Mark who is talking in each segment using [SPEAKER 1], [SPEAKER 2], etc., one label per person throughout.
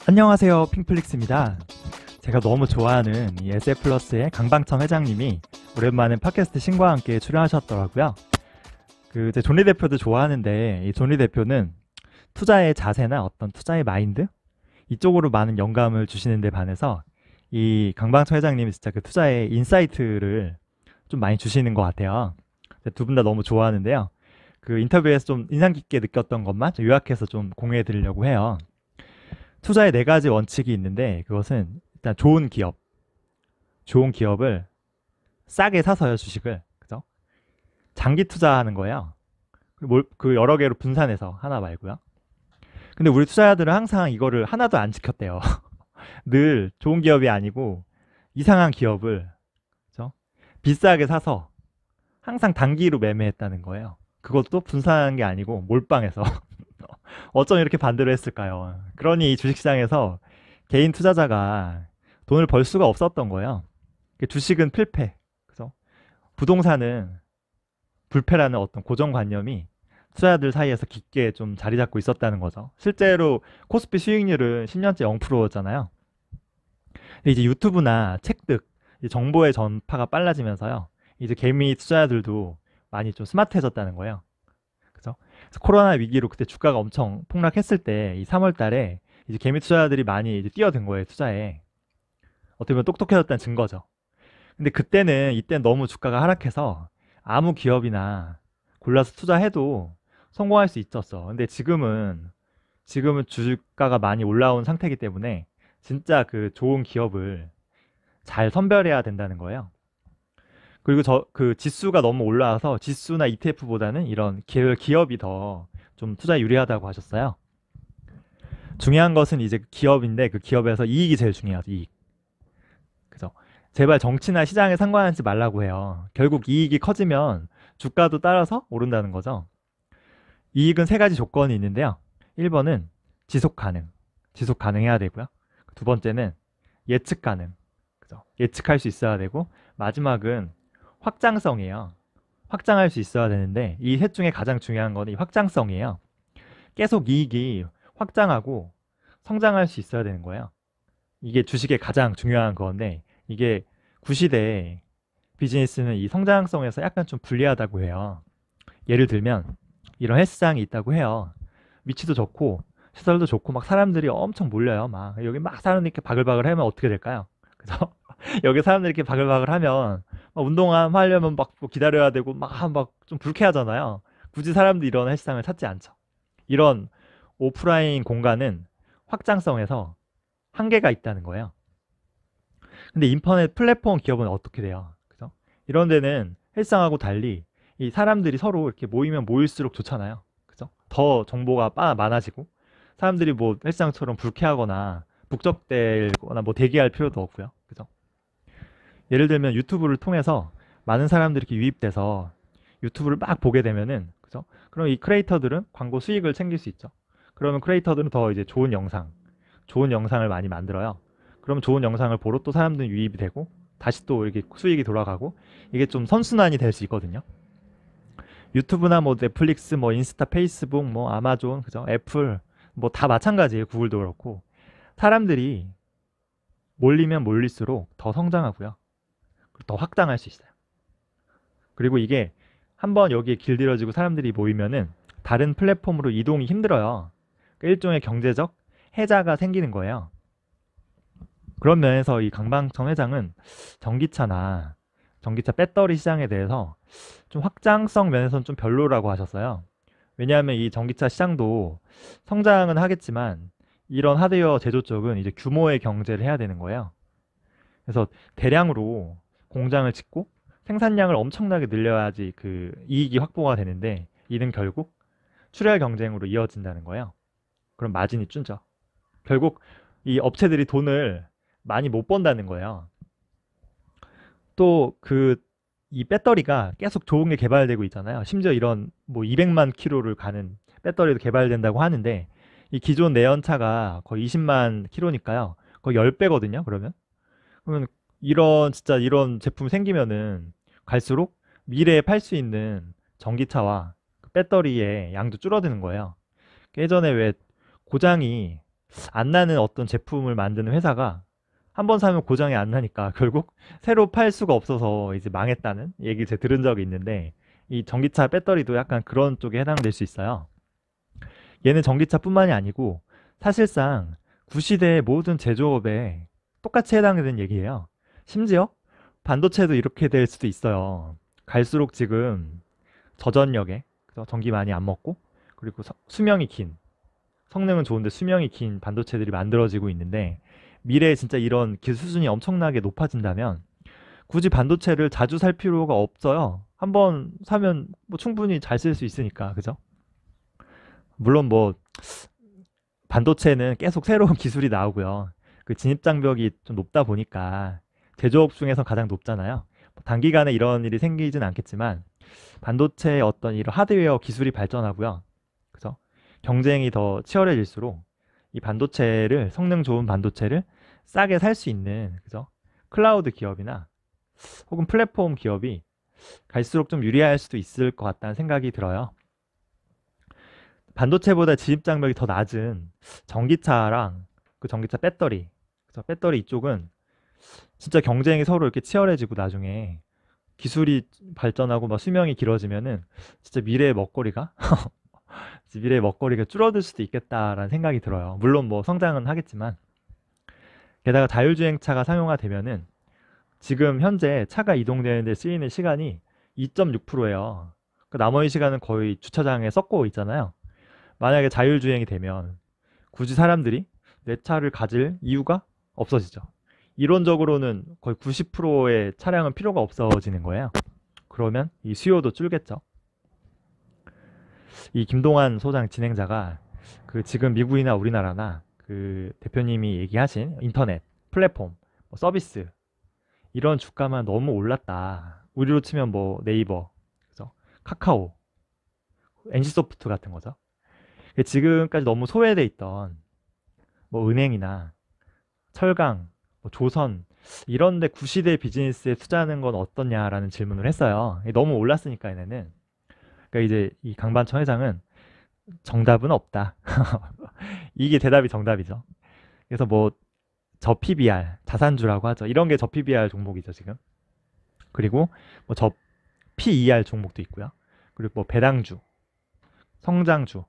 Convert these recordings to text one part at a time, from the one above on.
[SPEAKER 1] 안녕하세요. 핑플릭스입니다. 제가 너무 좋아하는 이 SF플러스의 강방청 회장님이 오랜만에 팟캐스트 신과 함께 출연하셨더라고요. 제 존리 대표도 좋아하는데 이 존리 대표는 투자의 자세나 어떤 투자의 마인드 이쪽으로 많은 영감을 주시는 데 반해서 이 강방청 회장님이 진짜 그 투자의 인사이트를 좀 많이 주시는 것 같아요. 두 분 다 너무 좋아하는데요. 그 인터뷰에서 좀 인상 깊게 느꼈던 것만 좀 요약해서 좀 공유해 드리려고 해요. 투자의 네 가지 원칙이 있는데 그것은 일단 좋은 기업을 싸게 사서요, 주식을. 그죠? 장기 투자하는 거예요. 그 여러 개로 분산해서 하나 말고요. 근데 우리 투자자들은 항상 이거를 하나도 안 지켰대요. 늘 좋은 기업이 아니고 이상한 기업을, 그죠? 비싸게 사서 항상 단기로 매매했다는 거예요. 그것도 분산한 게 아니고 몰빵해서. 어쩜 이렇게 반대로 했을까요? 그러니 이 주식시장에서 개인 투자자가 돈을 벌 수가 없었던 거예요. 주식은 필패, 그죠? 부동산은 불패라는 어떤 고정관념이 투자자들 사이에서 깊게 좀 자리 잡고 있었다는 거죠. 실제로 코스피 수익률은 10년째 0%였잖아요. 근데 이제 유튜브나 책 등 정보의 전파가 빨라지면서요. 이제 개미 투자자들도 많이 좀 스마트해졌다는 거예요. 그죠? 그래서 코로나 위기로 그때 주가가 엄청 폭락했을 때 이 3월 달에 이제 개미 투자자들이 많이 이제 뛰어든 거예요, 투자에. 어떻게 보면 똑똑해졌다는 증거죠. 근데 이때는 너무 주가가 하락해서 아무 기업이나 골라서 투자해도 성공할 수 있었어. 근데 지금은 주가가 많이 올라온 상태이기 때문에 진짜 그 좋은 기업을 잘 선별해야 된다는 거예요. 그리고 그 지수가 너무 올라와서 지수나 ETF보다는 이런 기업이 더 좀 투자 유리하다고 하셨어요. 중요한 것은 이제 기업인데 그 기업에서 이익이 제일 중요하죠, 이익. 그죠? 제발 정치나 시장에 상관하지 말라고 해요. 결국 이익이 커지면 주가도 따라서 오른다는 거죠. 이익은 세 가지 조건이 있는데요. 1번은 지속 가능. 지속 가능해야 되고요. 두 번째는 예측 가능. 그죠? 예측할 수 있어야 되고, 마지막은 확장성이에요. 확장할 수 있어야 되는데, 이 셋 중에 가장 중요한 건 이 확장성이에요. 계속 이익이 확장하고 성장할 수 있어야 되는 거예요. 이게 주식의 가장 중요한 건데, 이게 구시대 비즈니스는 이 성장성에서 약간 좀 불리하다고 해요. 예를 들면, 이런 헬스장이 있다고 해요. 위치도 좋고, 시설도 좋고, 막 사람들이 엄청 몰려요. 막, 여기 막 사람들이 이렇게 바글바글 하면 어떻게 될까요? 그죠? 여기 사람들이 이렇게 바글바글 하면, 막 하려면 막뭐 기다려야 되고, 막 좀 불쾌하잖아요. 굳이 사람들이 이런 헬스장을 찾지 않죠. 이런 오프라인 공간은 확장성에서 한계가 있다는 거예요. 근데 인터넷 플랫폼 기업은 어떻게 돼요? 그죠? 이런 데는 헬스장하고 달리 이 사람들이 서로 이렇게 모이면 모일수록 좋잖아요. 그죠? 더 정보가 많아지고 사람들이 뭐 헬스장처럼 불쾌하거나 북적대거나 뭐 대기할 필요도 없고요. 그죠? 예를 들면 유튜브를 통해서 많은 사람들이 이렇게 유입돼서 유튜브를 막 보게 되면은 그죠? 그럼 이 크리에이터들은 광고 수익을 챙길 수 있죠. 그러면 크리에이터들은 더 이제 좋은 영상을 많이 만들어요. 그럼 좋은 영상을 보러 또 사람들이 유입이 되고 다시 또 이렇게 수익이 돌아가고 이게 좀 선순환이 될 수 있거든요. 유튜브나 뭐 넷플릭스, 뭐 인스타, 페이스북, 뭐 아마존, 그죠? 애플 뭐 다 마찬가지예요. 구글도 그렇고 사람들이 몰리면 몰릴수록 더 성장하고요. 더 확장할 수 있어요. 그리고 이게 한번 여기에 길들여지고 사람들이 모이면은 다른 플랫폼으로 이동이 힘들어요. 그러니까 일종의 경제적 해자가 생기는 거예요. 그런 면에서 이 강방청 회장은 전기차나 전기차 배터리 시장에 대해서 좀 확장성 면에서는 좀 별로라고 하셨어요. 왜냐하면 이 전기차 시장도 성장은 하겠지만 이런 하드웨어 제조 쪽은 이제 규모의 경제를 해야 되는 거예요. 그래서 대량으로 공장을 짓고 생산량을 엄청나게 늘려야지 그 이익이 확보가 되는데 이는 결국 출혈 경쟁으로 이어진다는 거예요. 그럼 마진이 줄죠. 결국 이 업체들이 돈을 많이 못 번다는 거예요. 또 이 배터리가 계속 좋은 게 개발되고 있잖아요. 심지어 이런 뭐 200만 킬로를 가는 배터리도 개발된다고 하는데 이 기존 내연차가 거의 20만 킬로니까요. 거의 10배거든요. 그러면 진짜 이런 제품 생기면은 갈수록 미래에 팔 수 있는 전기차와 그 배터리의 양도 줄어드는 거예요. 예전에 왜 고장이 안 나는 어떤 제품을 만드는 회사가 한 번 사면 고장이 안 나니까 결국 새로 팔 수가 없어서 이제 망했다는 얘기 제가 들은 적이 있는데, 이 전기차 배터리도 약간 그런 쪽에 해당될 수 있어요. 얘는 전기차뿐만이 아니고 사실상 구시대의 모든 제조업에 똑같이 해당되는 얘기예요. 심지어 반도체도 이렇게 될 수도 있어요. 갈수록 지금 저전력에, 그죠? 전기 많이 안 먹고, 그리고 수명이 긴, 성능은 좋은데 수명이 긴 반도체들이 만들어지고 있는데, 미래에 진짜 이런 기술 수준이 엄청나게 높아진다면 굳이 반도체를 자주 살 필요가 없어요. 한번 사면 뭐 충분히 잘 쓸 수 있으니까, 그죠? 물론 뭐 반도체는 계속 새로운 기술이 나오고요. 그 진입 장벽이 좀 높다 보니까 제조업 중에서 가장 높잖아요. 뭐 단기간에 이런 일이 생기진 않겠지만 반도체의 어떤 이런 하드웨어 기술이 발전하고요. 그래서 경쟁이 더 치열해질수록 이 반도체를, 성능 좋은 반도체를 싸게 살 수 있는, 그죠? 클라우드 기업이나 혹은 플랫폼 기업이 갈수록 좀 유리할 수도 있을 것 같다는 생각이 들어요. 반도체보다 진입 장벽이 더 낮은 전기차랑 그 전기차 배터리, 그래서 배터리 이쪽은 진짜 경쟁이 서로 이렇게 치열해지고 나중에 기술이 발전하고 막 수명이 길어지면은 진짜 미래의 먹거리가 줄어들 수도 있겠다라는 생각이 들어요. 물론 뭐 성장은 하겠지만, 게다가 자율주행차가 상용화되면은 지금 현재 차가 이동되는데 쓰이는 시간이 2.6%예요. 그 나머지 시간은 거의 주차장에 썩고 있잖아요. 만약에 자율주행이 되면 굳이 사람들이 내 차를 가질 이유가 없어지죠. 이론적으로는 거의 90%의 차량은 필요가 없어지는 거예요. 그러면 이 수요도 줄겠죠. 이 김동환 소장 진행자가 그 지금 미국이나 우리나라나 그 대표님이 얘기하신 인터넷, 플랫폼, 뭐 서비스, 이런 주가만 너무 올랐다. 우리로 치면 뭐 네이버, 그죠? 카카오, NC소프트 같은 거죠. 지금까지 너무 소외돼 있던 뭐 은행이나 철강, 뭐 조선, 이런데 구시대 비즈니스에 투자하는 건 어떠냐라는 질문을 했어요. 너무 올랐으니까 얘네는. 그러니까 이제 이 강반천 회장은 정답은 없다. 이게 대답이 정답이죠. 그래서 뭐 저 PBR, 자산주라고 하죠. 이런 게 저 PBR 종목이죠, 지금. 그리고 뭐 저 PER 종목도 있고요. 그리고 뭐 배당주, 성장주,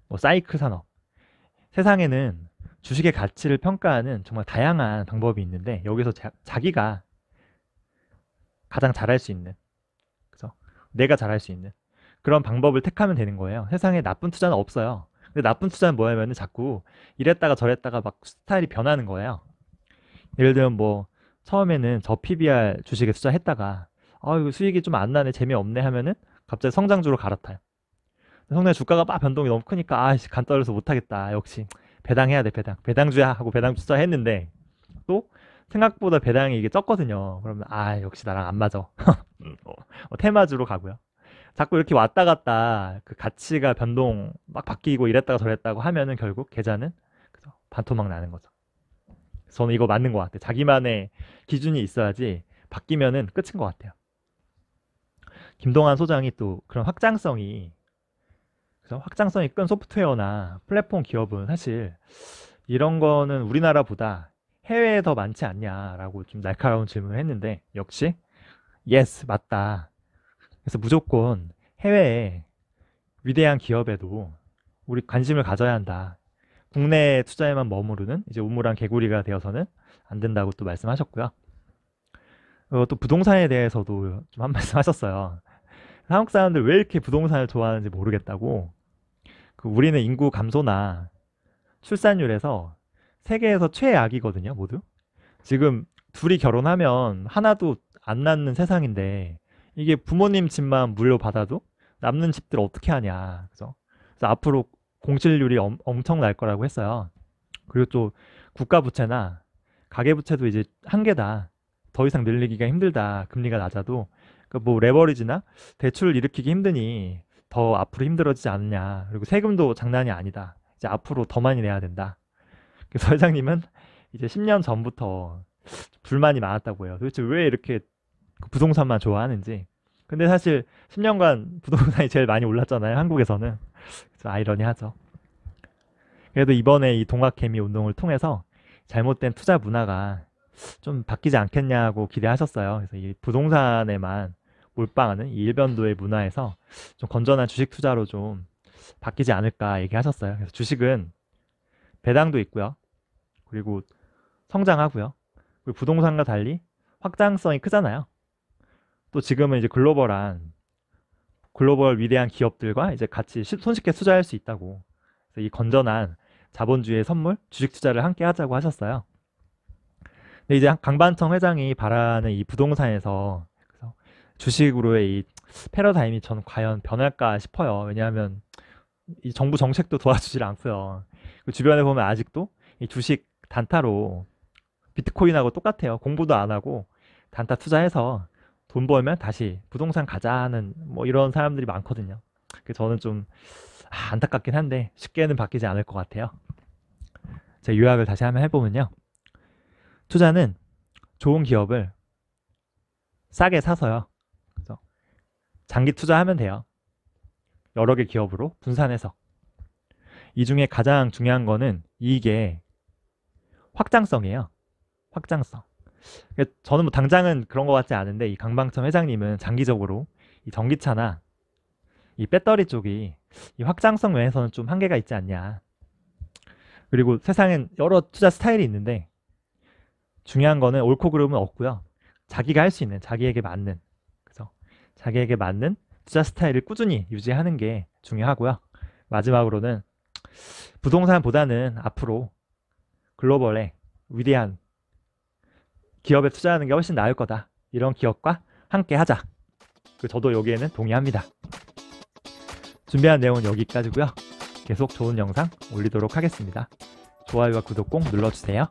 [SPEAKER 1] 뭐 사이클 산업. 세상에는 주식의 가치를 평가하는 정말 다양한 방법이 있는데, 여기서 자기가 가장 잘할 수 있는, 그죠? 내가 잘할 수 있는 그런 방법을 택하면 되는 거예요. 세상에 나쁜 투자는 없어요. 근데 나쁜 투자는 뭐냐면은 자꾸 이랬다가 저랬다가 막 스타일이 변하는 거예요. 예를 들면 뭐 처음에는 저 PBR 주식에 투자했다가 이거 수익이 좀 안 나네, 재미없네 하면은 갑자기 성장주로 갈아타요. 성장 주가가 막 변동이 너무 크니까 아씨 간 떨어져서 못하겠다. 역시 배당해야 돼, 배당주야 하고 배당 투자했는데 또 생각보다 배당이 이게 적거든요. 그러면 역시 나랑 안 맞아. 테마주로 가고요. 자꾸 이렇게 왔다 갔다 그 가치가 변동 막 바뀌고 이랬다가 저랬다고 하면은 결국 계좌는, 그죠? 반토막 나는 거죠. 저는 이거 맞는 것 같아요. 자기만의 기준이 있어야지 바뀌면은 끝인 것 같아요. 김동환 소장이 또 그런 확장성이, 그죠? 확장성이 큰 소프트웨어나 플랫폼 기업은 사실 이런 거는 우리나라보다 해외에 더 많지 않냐라고 좀 날카로운 질문을 했는데, 역시 예스, 맞다. 그래서 무조건 해외에 위대한 기업에도 우리 관심을 가져야 한다. 국내 투자에만 머무르는 이제 우물안 개구리가 되어서는 안 된다고 또 말씀하셨고요. 또 부동산에 대해서도 좀 한 말씀 하셨어요. 한국 사람들 왜 이렇게 부동산을 좋아하는지 모르겠다고. 우리는 인구 감소나 출산율에서 세계에서 최악이거든요, 모두. 지금 둘이 결혼하면 하나도 안 낳는 세상인데, 이게 부모님 집만 물려받아도 남는 집들 어떻게 하냐, 그죠? 그래서 앞으로 공실률이 엄청 날 거라고 했어요. 그리고 또 국가 부채나 가계 부채도 이제 한계다. 더 이상 늘리기가 힘들다. 금리가 낮아도. 그러니까 뭐 레버리지나 대출을 일으키기 힘드니 더 앞으로 힘들어지지 않느냐. 그리고 세금도 장난이 아니다. 이제 앞으로 더 많이 내야 된다. 그래서 회장님은 이제 10년 전부터 불만이 많았다고 해요. 도대체 왜 이렇게 부동산만 좋아하는지. 근데 사실 10년간 부동산이 제일 많이 올랐잖아요, 한국에서는. 그래서 아이러니하죠. 그래도 이번에 이 동학개미 운동을 통해서 잘못된 투자 문화가 좀 바뀌지 않겠냐고 기대하셨어요. 그래서 이 부동산에만 몰빵하는 이 일변도의 문화에서 좀 건전한 주식 투자로 좀 바뀌지 않을까 얘기하셨어요. 그래서 주식은 배당도 있고요. 그리고 성장하고요. 그리고 부동산과 달리 확장성이 크잖아요. 또 지금은 이제 글로벌 위대한 기업들과 이제 같이 손쉽게 투자할 수 있다고. 그래서 이 건전한 자본주의의 선물, 주식 투자를 함께 하자고 하셨어요. 근데 이제 강반청 회장이 바라는 이 부동산에서 그래서 주식으로의 이 패러다임이 전 과연 변할까 싶어요. 왜냐하면 이 정부 정책도 도와주질 않고요. 그 주변에 보면 아직도 이 주식 단타로 비트코인하고 똑같아요. 공부도 안 하고 단타 투자해서 돈 벌면 다시 부동산 가자 하는 뭐 이런 사람들이 많거든요. 그래서 저는 좀 안타깝긴 한데 쉽게는 바뀌지 않을 것 같아요. 제가 요약을 다시 한번 해보면요. 투자는 좋은 기업을 싸게 사서요. 그래서 장기 투자하면 돼요. 여러 개 기업으로 분산해서. 이 중에 가장 중요한 거는 이게 확장성이에요. 확장성. 저는 뭐 당장은 그런 것 같지 않은데 이 강방청 회장님은 장기적으로 이 전기차나 이 배터리 쪽이 이 확장성 면에서는 좀 한계가 있지 않냐. 그리고 세상엔 여러 투자 스타일이 있는데 중요한 거는 옳고 그름은 없고요. 자기가 할 수 있는, 자기에게 맞는, 그래서 자기에게 맞는 투자 스타일을 꾸준히 유지하는 게 중요하고요. 마지막으로는 부동산보다는 앞으로 글로벌의 위대한 기업에 투자하는 게 훨씬 나을 거다. 이런 기업과 함께 하자. 저도 여기에는 동의합니다. 준비한 내용은 여기까지고요. 계속 좋은 영상 올리도록 하겠습니다. 좋아요와 구독 꼭 눌러주세요.